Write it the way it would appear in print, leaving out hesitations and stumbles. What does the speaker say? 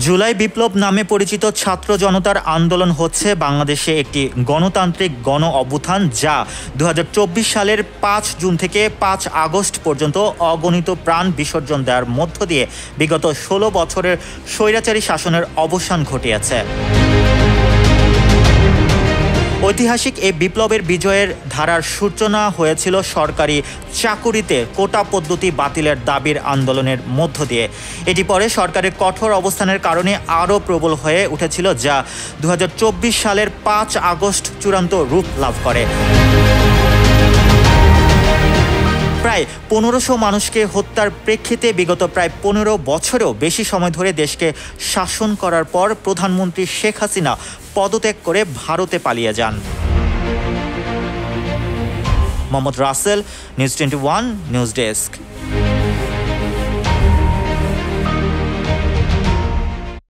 জুলাই বিপ্লব নামে পরিচিত ছাত্র জনতার আন্দোলন হচ্ছে বাংলাদেশে একটি গণতান্ত্রিক গণ অভ্যুত্থান, যা ২০২৪ সালের ৫ জুন থেকে ৫ আগস্ট পর্যন্ত অগণিত প্রাণ বিসর্জন দেওয়ার মধ্য দিয়ে বিগত ১৬ বছরের স্বৈরাচারী শাসনের অবসান ঘটিয়েছে। ঐতিহাসিক এই বিপ্লবের বিজয়ের ধারার সূচনা হয়েছিল সরকারি চাকুরিতে কোটা পদ্ধতি বাতিলের দাবির আন্দোলনের মধ্য দিয়ে। এটি পরে সরকারের কঠোর অবস্থানের কারণে আরও প্রবল হয়ে উঠেছিল, যা ২০২৪ সালের ৫ আগস্ট চূড়ান্ত রূপ লাভ করে। প্রায় ১৫০০ মানুষকে হত্যার প্রেক্ষিতে বিগত প্রায় ১৫ বছরেও বেশি সময় ধরে দেশকে শাসন করার পর প্রধানমন্ত্রী শেখ হাসিনা পদত্যাগ করে ভারতে পালিয়ে যান। Mohammad Rasel, news 21 news desk.